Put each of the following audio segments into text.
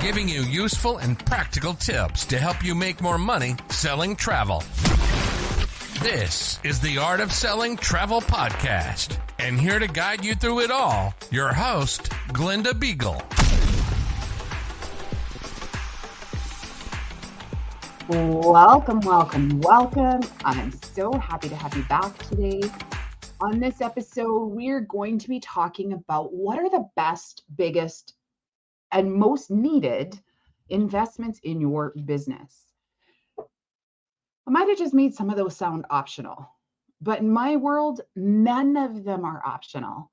giving you useful and practical tips to help you make more money selling travel. This is the Art of Selling Travel Podcast, and here to guide you through it all, your host, Glenda Beagle. Welcome. I'm so happy to have you back today. On this episode, we're going to be talking about what are the best, biggest, and most needed investments in your business. I might have just made some of those sound optional, but in my world, none of them are optional.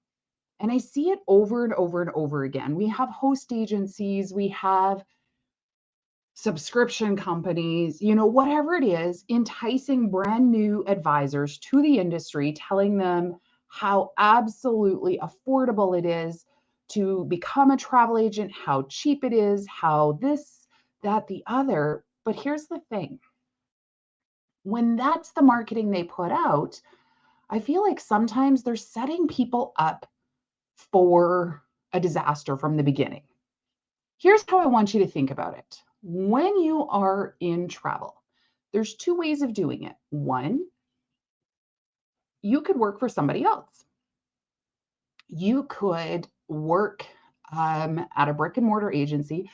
And I see it over and over and over again. We have host agencies, we have subscription companies, whatever it is, enticing brand new advisors to the industry, telling them how absolutely affordable it is to become a travel agent, how cheap it is, how this, that, the other. But here's the thing. When that's the marketing they put out, I feel like sometimes they're setting people up for a disaster from the beginning. Here's how I want you to think about it. When you are in travel, there's two ways of doing it. One, you could work for somebody else. You could work at a brick and mortar agency.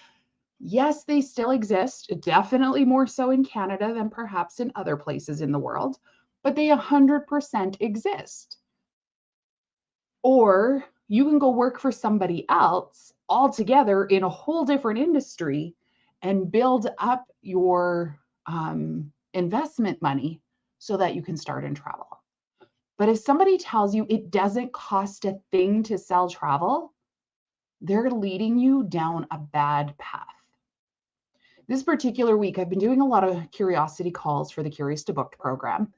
Yes, they still exist, definitely more so in Canada than perhaps in other places in the world, but they 100% exist. Or you can go work for somebody else altogether in a whole different industry and build up your investment money so that you can start in travel. But if somebody tells you it doesn't cost a thing to sell travel, they're leading you down a bad path. This particular week, I've been doing a lot of curiosity calls for the Curious to Booked program.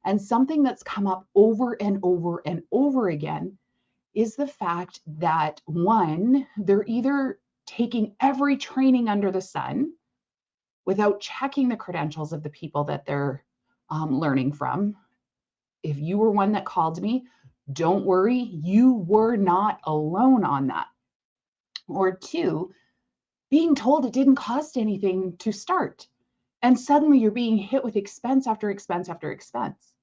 And something that's come up over and over and over again is the fact that, one, they're either taking every training under the sun without checking the credentials of the people that they're learning from. If you were one that called me, don't worry, you were not alone on that. Or two, being told it didn't cost anything to start. And suddenly you're being hit with expense after expense after expense.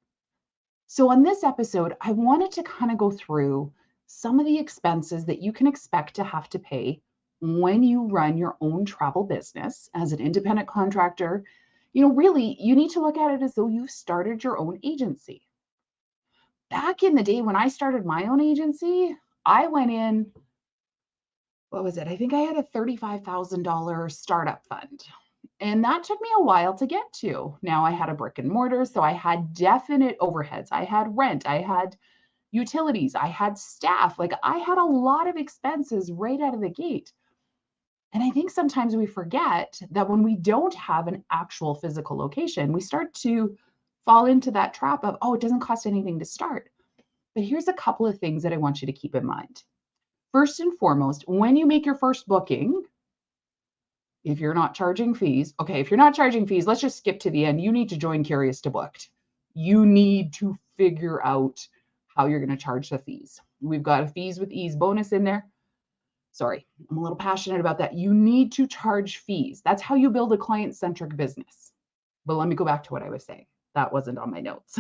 So on this episode, I wanted to kind of go through some of the expenses that you can expect to have to pay when you run your own travel business as an independent contractor. Really, you need to look at it as though you've started your own agency. Back in the day when I started my own agency, I went in, what was it? I think I had a $35,000 startup fund. And that took me a while to get to. Now I had a brick and mortar, so I had definite overheads. I had rent, I had utilities, I had staff. Like I had a lot of expenses right out of the gate. And I think sometimes we forget that when we don't have an actual physical location, we start to fall into that trap of, it doesn't cost anything to start. But here's a couple of things that I want you to keep in mind. First and foremost, when you make your first booking, if you're not charging fees, let's just skip to the end. You need to join Curious to Booked. You need to figure out how you're going to charge the fees. We've got a fees with ease bonus in there. Sorry, I'm a little passionate about that. You need to charge fees. That's how you build a client-centric business. But let me go back to what I was saying. That wasn't on my notes.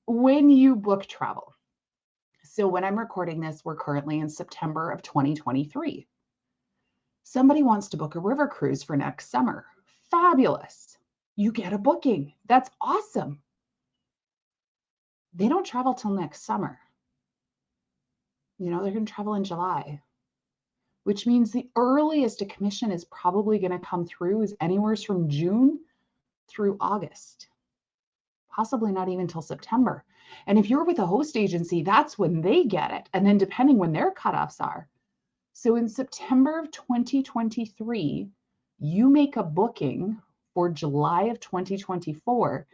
When you book travel. So when I'm recording this, we're currently in September of 2023. Somebody wants to book a river cruise for next summer. Fabulous. You get a booking. That's awesome. They don't travel till next summer. They're going to travel in July, which means the earliest a commission is probably going to come through is anywhere from June through August, possibly not even till September. And if you're with a host agency, that's when they get it. And then depending when their cutoffs are. So in September of 2023, you make a booking for July of 2024.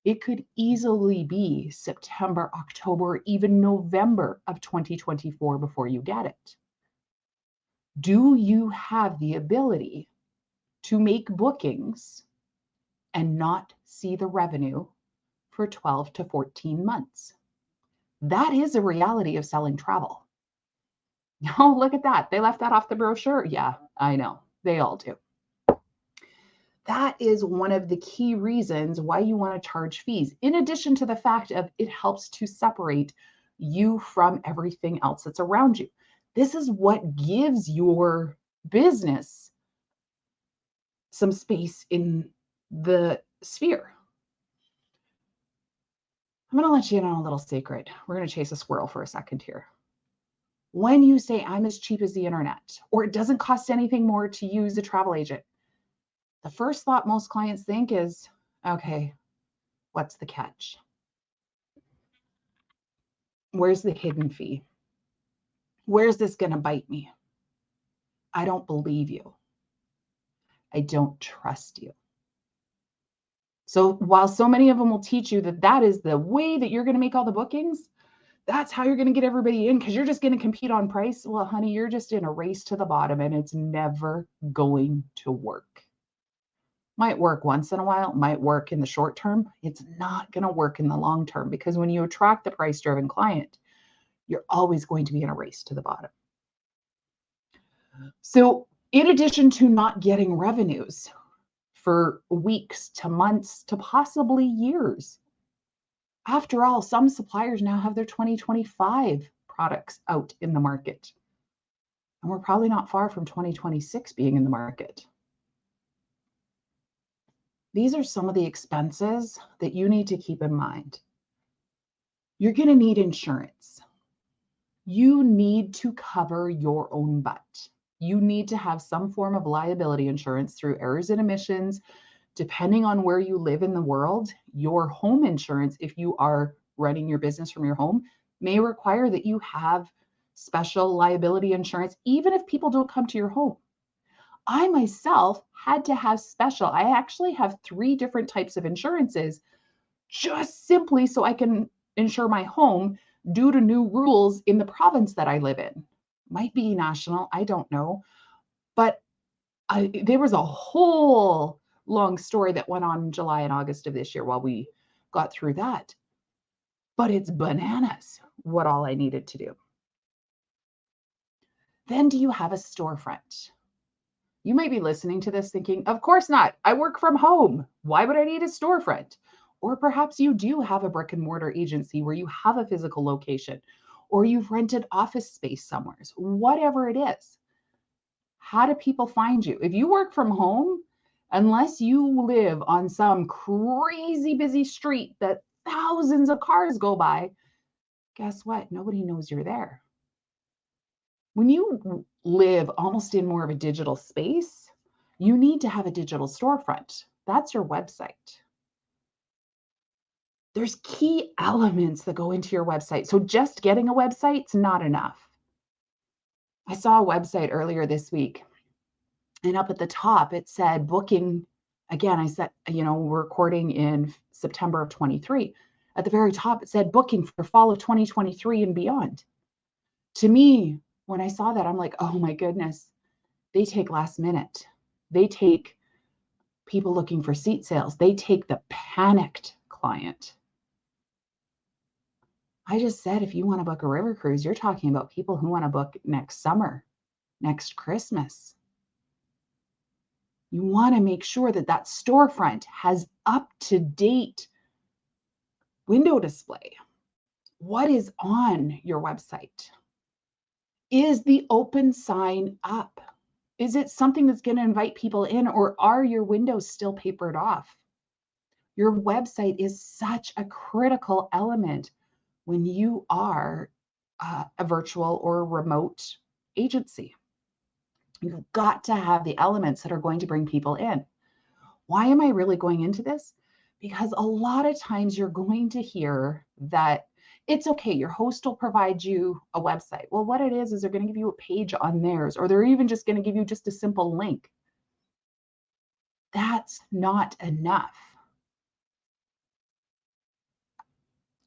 It could easily be September, October, even November of 2024 before you get it. Do you have the ability to make bookings and not see the revenue for 12 to 14 months? That is a reality of selling travel. Oh, look at that. They left that off the brochure. Yeah, I know. They all do. That is one of the key reasons why you want to charge fees, in addition to the fact of it helps to separate you from everything else that's around you. This is what gives your business some space in the sphere. I'm going to let you in on a little secret. We're going to chase a squirrel for a second here. When you say I'm as cheap as the internet, or it doesn't cost anything more to use a travel agent, the first thought most clients think is, okay, what's the catch? Where's the hidden fee? Where's this going to bite me? I don't believe you. I don't trust you. So while so many of them will teach you that that is the way that you're going to make all the bookings, that's how you're going to get everybody in because you're just going to compete on price. Well, honey, you're just in a race to the bottom and it's never going to work. Might work once in a while, might work in the short term. It's not going to work in the long term because when you attract the price-driven client, you're always going to be in a race to the bottom. So in addition to not getting revenues for weeks to months to possibly years, after all, some suppliers now have their 2025 products out in the market. And we're probably not far from 2026 being in the market. These are some of the expenses that you need to keep in mind. You're going to need insurance. You need to cover your own butt. You need to have some form of liability insurance through errors and omissions. Depending on where you live in the world, your home insurance, if you are running your business from your home, may require that you have special liability insurance, even if people don't come to your home. I myself had to have special. I actually have 3 different types of insurances just simply so I can insure my home due to new rules in the province that I live in. Might be national, I don't know. But there was a whole long story that went on in July and August of this year while we got through that. But it's bananas what all I needed to do. Then do you have a storefront? You might be listening to this thinking, of course not. I work from home. Why would I need a storefront? Or perhaps you do have a brick and mortar agency where you have a physical location, or you've rented office space somewhere. Whatever it is. How do people find you? If you work from home, unless you live on some crazy busy street that thousands of cars go by, guess what? Nobody knows you're there. When you live almost in more of a digital space, you need to have a digital storefront. That's your website. There's key elements that go into your website. So just getting a website's not enough. I saw a website earlier this week, and up at the top, it said booking. Again, I said, we're recording in September of 23. At the very top, it said booking for fall of 2023 and beyond. To me, when I saw that, I'm like, oh my goodness, they take last minute. They take people looking for seat sales. They take the panicked client. I just said, if you want to book a river cruise, you're talking about people who want to book next summer, next Christmas. You want to make sure that that storefront has up-to-date window display. What is on your website? Is the open sign up? Is it something that's going to invite people in, or are your windows still papered off? Your website is such a critical element when you are a virtual or remote agency. You've got to have the elements that are going to bring people in. Why am I really going into this? Because a lot of times you're going to hear that it's okay, your host will provide you a website. Well, what it is they're going to give you a page on theirs, or they're even just going to give you just a simple link. That's not enough.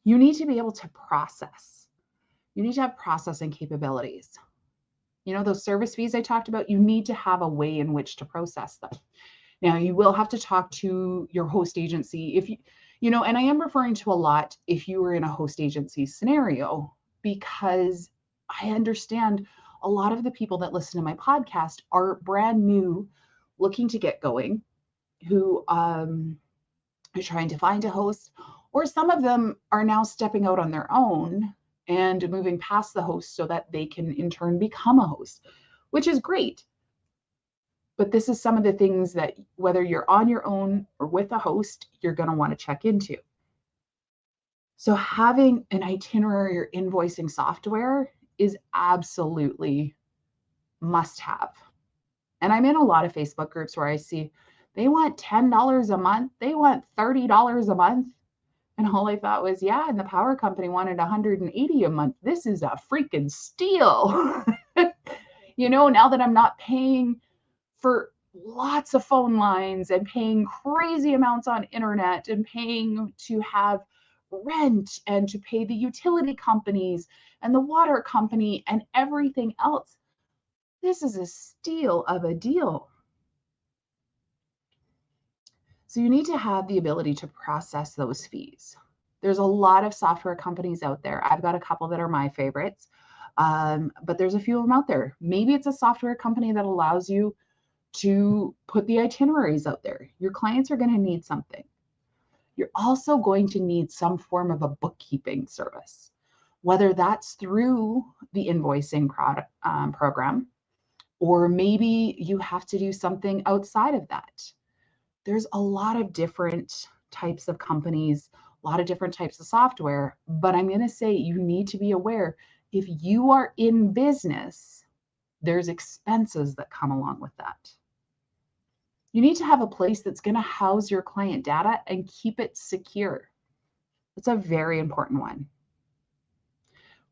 You need to be able to process. You need to have processing capabilities. Those service fees I talked about, you need to have a way in which to process them. Now, you will have to talk to your host agency if and I am referring to a lot if you were in a host agency scenario, because I understand A lot of the people that listen to my podcast are brand new, looking to get going, who are trying to find a host, or some of them are now stepping out on their own and moving past the host so that they can in turn become a host, which is great. But this is some of the things that, whether you're on your own or with a host, you're going to want to check into. So having an itinerary or invoicing software is absolutely must have. And I'm in a lot of Facebook groups where I see they want $10 a month, they want $30 a month. And all I thought was, yeah, and the power company wanted $180 a month. This is a freaking steal. Now that I'm not paying for lots of phone lines and paying crazy amounts on internet and paying to have rent and to pay the utility companies and the water company and everything else. This is a steal of a deal. So you need to have the ability to process those fees. There's a lot of software companies out there. I've got a couple that are my favorites, but there's a few of them out there. Maybe it's a software company that allows you to put the itineraries out there. Your clients are going to need something. You're also going to need some form of a bookkeeping service, whether that's through the invoicing program, or maybe you have to do something outside of that. There's a lot of different types of companies, a lot of different types of software, but I'm going to say you need to be aware, if you are in business, there's expenses that come along with that. You need to have a place that's going to house your client data and keep it secure. That's a very important one.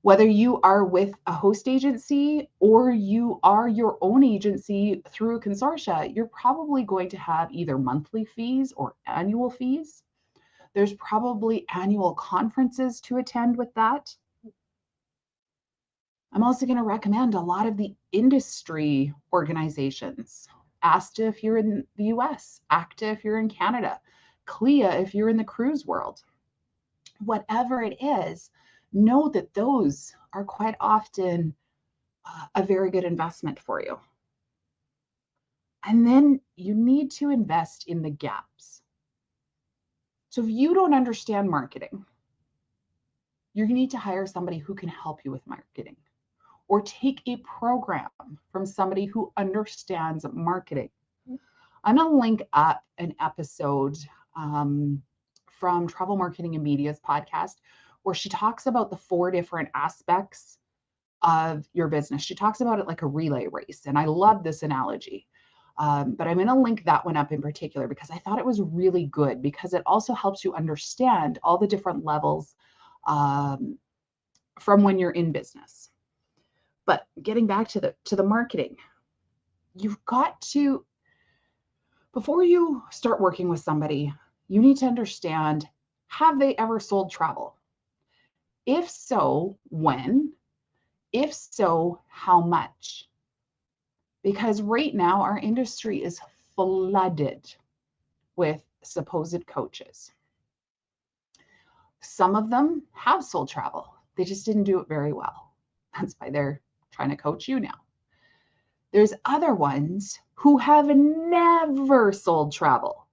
Whether you are with a host agency or you are your own agency through a consortia, you're probably going to have either monthly fees or annual fees. There's probably annual conferences to attend with that. I'm also going to recommend a lot of the industry organizations. ASTA if you're in the US, ACTA if you're in Canada, CLIA if you're in the cruise world. Whatever it is, know that those are quite often a very good investment for you. And then you need to invest in the gaps. So if you don't understand marketing, you need to hire somebody who can help you with marketing, or take a program from somebody who understands marketing. I'm going to link up an episode from Travel Marketing and Media's podcast, where she talks about the 4 different aspects of your business. She talks about it like a relay race. And I love this analogy. But I'm going to link that one up in particular because I thought it was really good, because it also helps you understand all the different levels from when you're in business. But getting back to the marketing, you've got to, before you start working with somebody, you need to understand, have they ever sold travel? If so, when? If so, how much? Because right now our industry is flooded with supposed coaches. Some of them have sold travel. They just didn't do it very well. That's why they're trying to coach you now. There's other ones who have never sold travel,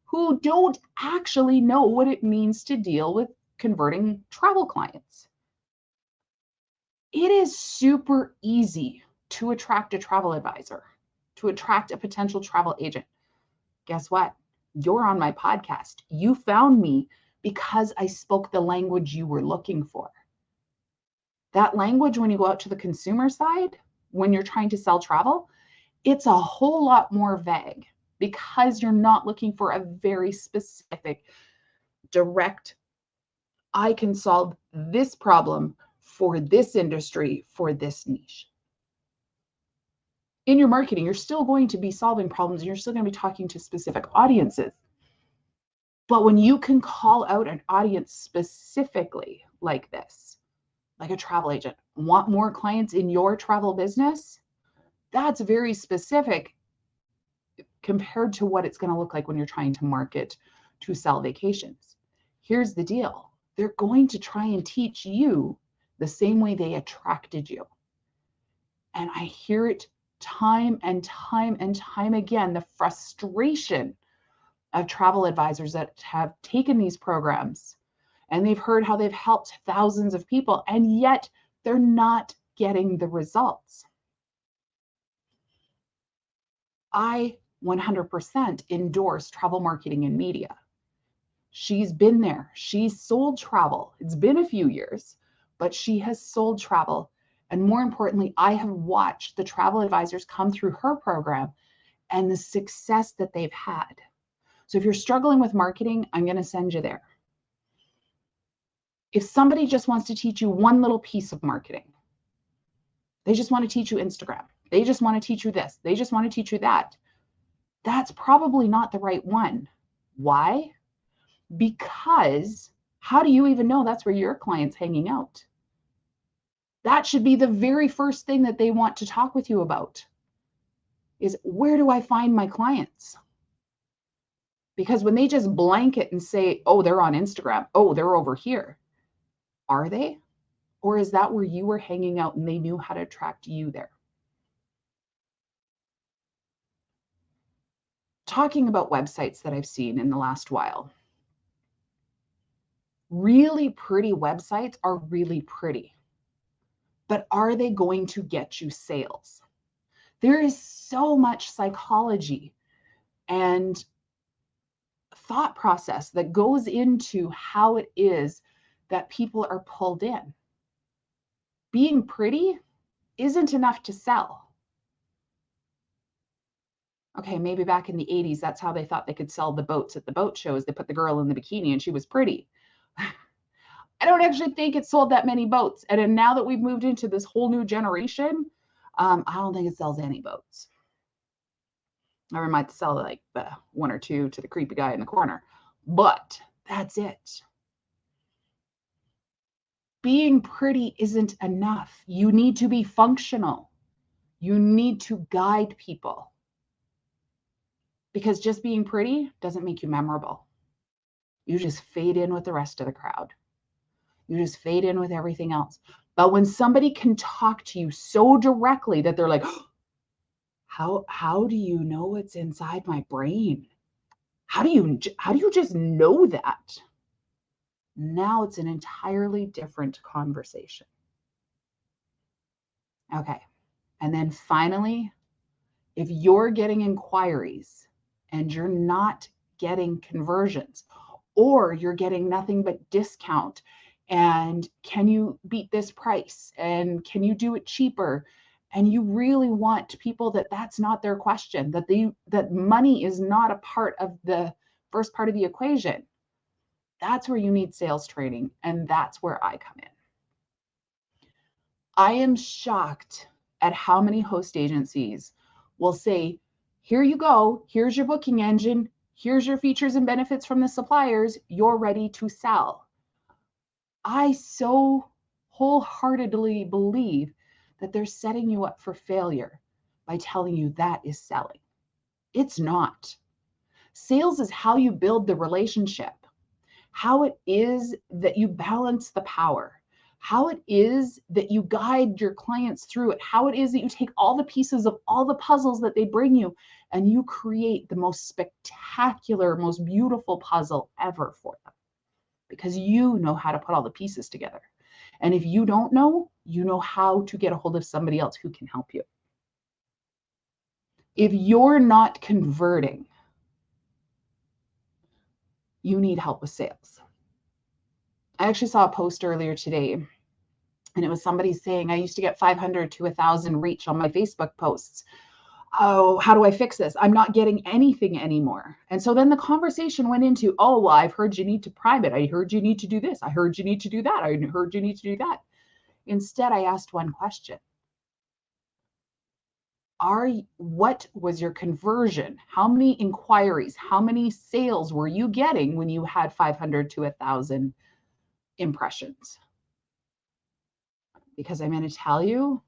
who don't actually know what it means to deal with converting travel clients. It is super easy to attract a travel advisor, to attract a potential travel agent. Guess what? You're on my podcast. You found me because I spoke the language you were looking for. That language, when you go out to the consumer side, when you're trying to sell travel, it's a whole lot more vague, because you're not looking for a very specific, direct, I can solve this problem for this industry, for this niche. In your marketing, you're still going to be solving problems, and you're still going to be talking to specific audiences. But when you can call out an audience specifically like this, like a travel agent, want more clients in your travel business, that's very specific compared to what it's going to look like when you're trying to market to sell vacations. Here's the deal. They're going to try and teach you the same way they attracted you. And I hear it time and time and time again, the frustration of travel advisors that have taken these programs and they've heard how they've helped thousands of people, and yet they're not getting the results. I 100% endorse travel marketing and media. She's been there. She's sold travel. It's been a few years, but she has sold travel. And more importantly, I have watched the travel advisors come through her program and the success that they've had. So if you're struggling with marketing, I'm going to send you there. If somebody just wants to teach you one little piece of marketing, they just want to teach you Instagram, they just want to teach you this, they just want to teach you that, that's probably not the right one. Why? Because how do you even know that's where your client's hanging out? That should be the very first thing that they want to talk with you about, is where do I find my clients? Because when they just blanket and say, oh, they're on Instagram, oh, they're over here, are they? Or is that where you were hanging out and they knew how to attract you there? Talking about websites that I've seen in the last while. Really pretty websites are really pretty, but are they going to get you sales? There is so much psychology and thought process that goes into how it is that people are pulled in. Being pretty isn't enough to sell. Okay, maybe back in the 80s, that's how they thought they could sell the boats at the boat shows. They put the girl in the bikini and she was pretty. I don't actually think it sold that many boats. And now that we've moved into this whole new generation, I don't think it sells any boats. Or it might sell like one or two to the creepy guy in the corner, but that's it. Being pretty isn't enough. You need to be functional. You need to guide people. Because just being pretty doesn't make you memorable. You just fade in with the rest of the crowd. You just fade in with everything else. But when somebody can talk to you so directly that they're like, how do you know what's inside my brain? How do you just know that? Now it's an entirely different conversation. Okay. And then finally, if you're getting inquiries and you're not getting conversions, or you're getting nothing but discount, and can you beat this price? And can you do it cheaper? And you really want people that's not their question, that money is not a part of the first part of the equation. That's where you need sales training, and that's where I come in. I am shocked at how many host agencies will say, here you go, here's your booking engine, here's your features and benefits from the suppliers, you're ready to sell. I so wholeheartedly believe that they're setting you up for failure by telling you that is selling. It's not. Sales is how you build the relationship, how it is that you balance the power, how it is that you guide your clients through it, how it is that you take all the pieces of all the puzzles that they bring you and you create the most spectacular, most beautiful puzzle ever for them, because you know how to put all the pieces together. And if you don't know, you know how to get a hold of somebody else who can help you. If you're not converting, you need help with sales. I actually saw a post earlier today, and it was somebody saying, I used to get 500 to 1,000 reach on my Facebook posts. Oh, how do I fix this? I'm not getting anything anymore. And so then the conversation went into, oh, well, I've heard you need to prime it. I heard you need to do this. I heard you need to do that. I heard you need to do that. Instead, I asked one question. What was your conversion? How many inquiries, how many sales were you getting when you had 500 to 1,000 impressions? Because I'm going to tell you,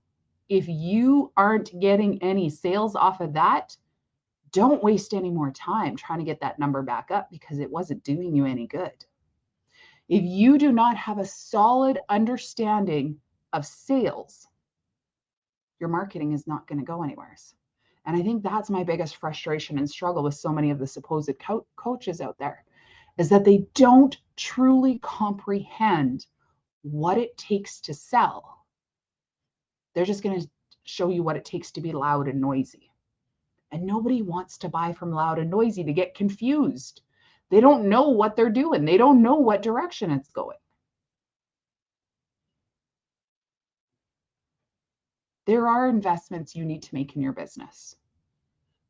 if you aren't getting any sales off of that, don't waste any more time trying to get that number back up, because it wasn't doing you any good. If you do not have a solid understanding of sales, your marketing is not going to go anywhere. And I think that's my biggest frustration and struggle with so many of the supposed coaches out there, is that they don't truly comprehend what it takes to sell. They're just going to show you what it takes to be loud and noisy. And nobody wants to buy from loud and noisy to get confused. They don't know what they're doing. They don't know what direction it's going. There are investments you need to make in your business.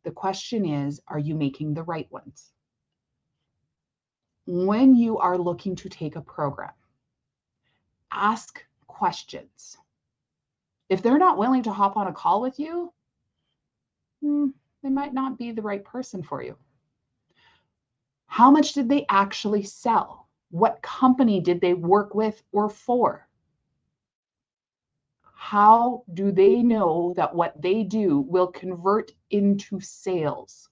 The question is, are you making the right ones? When you are looking to take a program, ask questions. If they're not willing to hop on a call with you, they might not be the right person for you. How much did they actually sell? What company did they work with or for? How do they know that what they do will convert into sales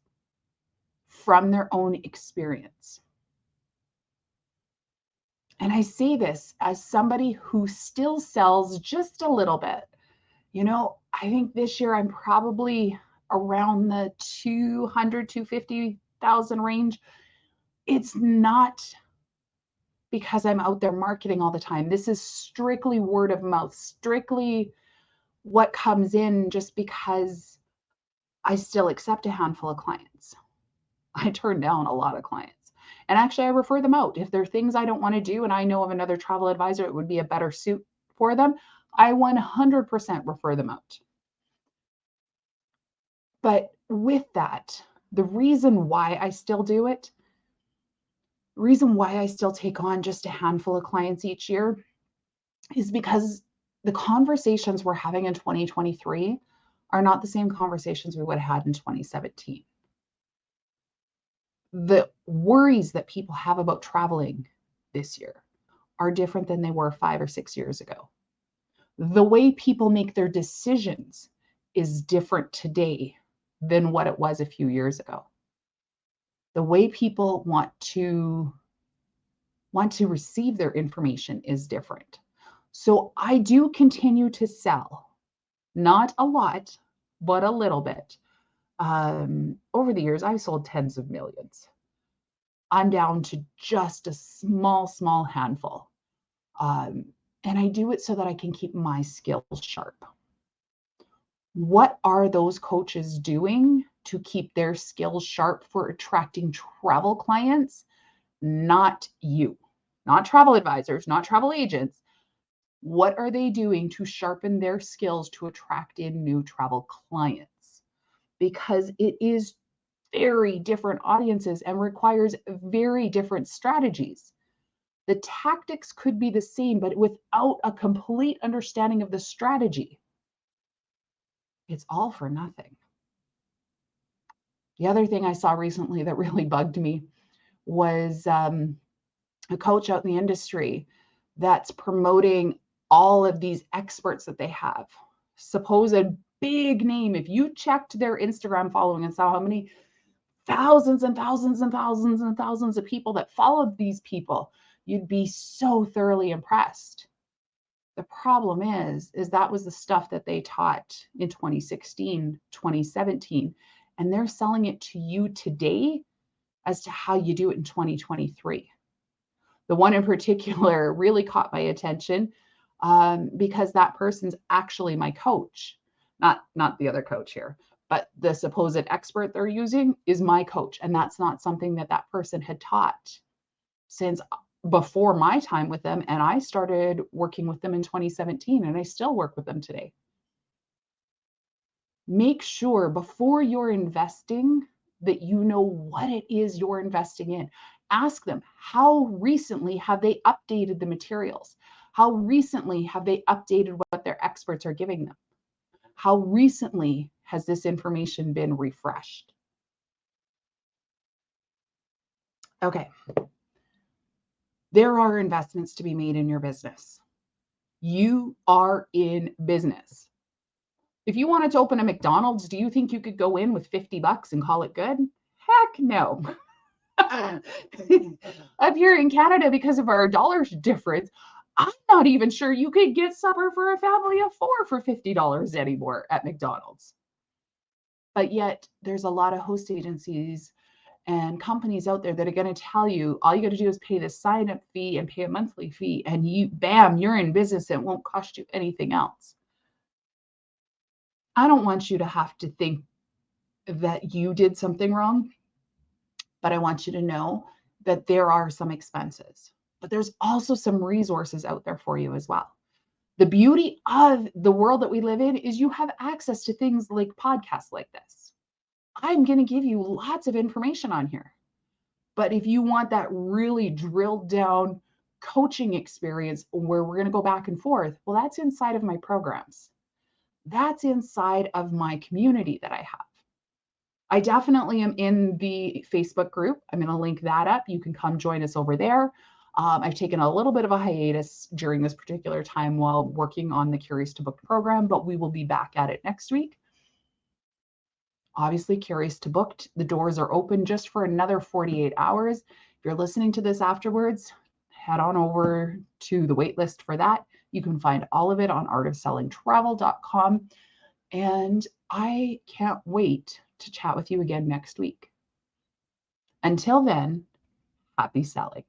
from their own experience? And I say this as somebody who still sells just a little bit. I think this year I'm probably around the 200, 250,000 range. It's not because I'm out there marketing all the time. This is strictly word of mouth, strictly what comes in just because I still accept a handful of clients. I turn down a lot of clients. And actually, I refer them out. If there are things I don't want to do and I know of another travel advisor, it would be a better suit for them, I 100% refer them out. But with that, the reason why I still do it, reason why I still take on just a handful of clients each year is because the conversations we're having in 2023 are not the same conversations we would have had in 2017. The worries that people have about traveling this year are different than they were 5 or 6 years ago. The way people make their decisions is different today than what it was a few years ago. The way people want to receive their information is different. So I do continue to sell, not a lot, but a little bit. Over the years, I've sold tens of millions. I'm down to just a small handful. And I do it so that I can keep my skills sharp. What are those coaches doing to keep their skills sharp for attracting travel clients? Not you, not travel advisors, not travel agents. What are they doing to sharpen their skills to attract in new travel clients? Because it is very different audiences and requires very different strategies. The tactics could be the same, but without a complete understanding of the strategy, it's all for nothing. The other thing I saw recently that really bugged me was a coach out in the industry that's promoting all of these experts that they have. Supposed big name. If you checked their Instagram following and saw how many thousands and thousands and thousands and thousands of people that followed these people, you'd be so thoroughly impressed. The problem is that was the stuff that they taught in 2016, 2017, and they're selling it to you today as to how you do it in 2023. The one in particular really caught my attention because that person's actually my coach, not the other coach here, but the supposed expert they're using is my coach. And that's not something that person had taught since before my time with them. And I started working with them in 2017 and I still work with them today. Make sure before you're investing that you know what it is you're investing in. Ask them, how recently have they updated the materials? How recently have they updated what their experts are giving them? How recently has this information been refreshed? Okay. There are investments to be made in your business. You are in business. If you wanted to open a McDonald's, do you think you could go in with $50 and call it good? Heck no. Up here in Canada, because of our dollar difference, I'm not even sure you could get supper for a family of 4 for $50 anymore at McDonald's. But yet there's a lot of host agencies and companies out there that are going to tell you all you got to do is pay this sign up fee and pay a monthly fee, and you, bam, you're in business. It won't cost you anything else. I don't want you to have to think that you did something wrong, but I want you to know that there are some expenses, but there's also some resources out there for you as well. The beauty of the world that we live in is you have access to things like podcasts like this. I'm going to give you lots of information on here. But if you want that really drilled down coaching experience where we're going to go back and forth, well, that's inside of my programs. That's inside of my community that I have. I definitely am in the Facebook group. I'm going to link that up. You can come join us over there. I've taken a little bit of a hiatus during this particular time while working on the Curious to Book program, but we will be back at it next week. Obviously, Curious to Booked, the doors are open just for another 48 hours. If you're listening to this afterwards, head on over to the waitlist for that. You can find all of it on artofsellingtravel.com. And I can't wait to chat with you again next week. Until then, happy selling.